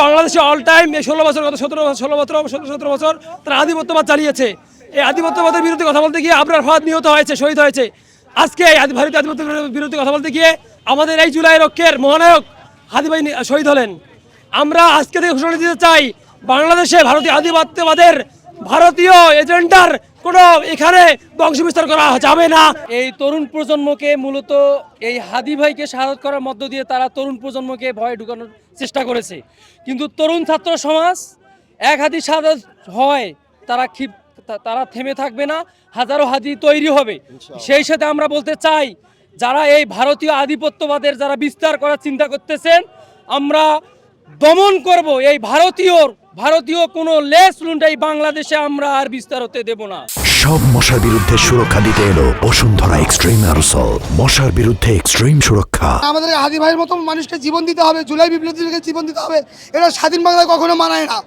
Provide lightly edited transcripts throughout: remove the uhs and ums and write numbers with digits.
বাংলাদেশে all time এই 16 বছর গত 17 বছর তারা আধিপত্যবাদ চালিয়েছে। এই আধিপত্যবাদের বিরুদ্ধে কথা বলতে গিয়ে আবরার ফাহাদ নিহত হয়েছে, শহীদ হয়েছে। আজকে এই ভারতীয় আধিপত্যের বিরুদ্ধে কথা বলতে গিয়ে আমাদের এই জুলাই রক্ষের মহানায়ক হাদি ভাই শহীদ হলেন। আমরা আজকে থেকে ঘোষণা দিতে চাই, বাংলাদেশে ভারতীয় আধিপত্যবাদের ভারতীয় এজেন্ডার কোনো এখানে বংশ বিস্তার করা যাবে না। এই তরুণ প্রজন্মকে মূলত এই হাদি ভাইকে শাহাদত করার মধ্য দিয়ে তারা তরুণ প্রজন্মকে ভয়ে ঢুকানোর চেষ্টা করেছে। কিন্তু তরুণ ছাত্র সমাজ এক হাদি শাহাদত হয়, তারা থেমে থাকবে না, হাজারো হাদি তৈরি হবে। সেই সাথে আমরা বলতে চাই, যারা এই ভারতীয় আধিপত্যবাদের যারা বিস্তার করার চিন্তা করতেছেন, আমরা দমন করব। এই ভারতীয় কোনো লেস লুন্ডাই বাংলাদেশে আমরা আর বিস্তার হতে দেব না। সব মশার বিরুদ্ধে সুরক্ষা দিতে এলো বসুন্ধরা এক্সট্রিম অ্যারোসল, মশার বিরুদ্ধে এক্সট্রিম সুরক্ষা। আমাদের হাদি ভাইয়ের মতো মানুষকে জীবন দিতে হবে, জুলাই বিপ্লবীদেরকে জীবন দিতে হবে। এটা স্বাধীন বাংলায় কখনো মানায় না।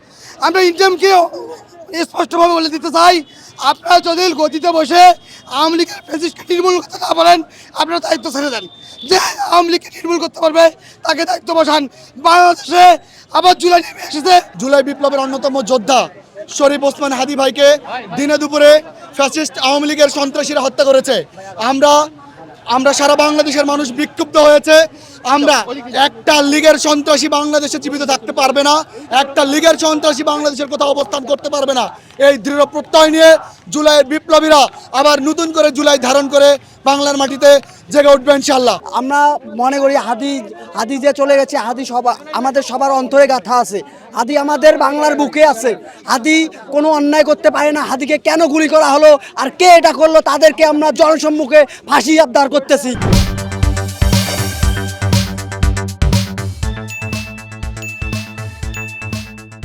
আমরা ইন্ডিয়ামকেও স্পষ্টভাবে বলে দিতে চাই, আপনারা যদি গদিতে বসে আওয়ামী লীগের ফ্যাসিস্টকে নির্মূল করতে না পারেন, আপনারা দায়িত্ব ছেড়ে দেন। যে আওয়ামী লীগকে নির্মূল করতে পারবে তাকে দায়িত্ব বসান। বাংলাদেশে আবার জুলাই নেমে এসেছে। জুলাই বিপ্লবের অন্যতম যোদ্ধা শরীফ ওসমান হাদি ভাইকে দিনে দুপুরে ফ্যাসিস্ট আওয়ামী লীগের সন্ত্রাসীরা হত্যা করেছে। আমরা সারা বাংলাদেশের মানুষ বিক্ষুব্ধ হয়েছে। আমরা একটা লীগের সন্ত্রাসী বাংলাদেশে জীবিত থাকতে পারবে না, একটা লীগের সন্ত্রাসী বাংলাদেশের কোথাও অবস্থান করতে পারবে না। এই দৃঢ় প্রত্যয় নিয়ে জুলাইয়ের বিপ্লবীরা আবার নতুন করে জুলাই ধারণ করে বাংলার মাটিতে জেগে উঠবে ইনশাআল্লাহ। আমরা মনে করি হাদি যে চলে গেছে, হাদি আমাদের সবার অন্তরে গাথা আছে। হাদি আমাদের বাংলার বুকে আছে। হাদি কোনো অন্যায় করতে পারে না। হাদিকে কেন গুলি করা হলো আর কে এটা করলো, তাদেরকে আমরা জনসম্মুখে ফাঁসি আবদার করতেছি।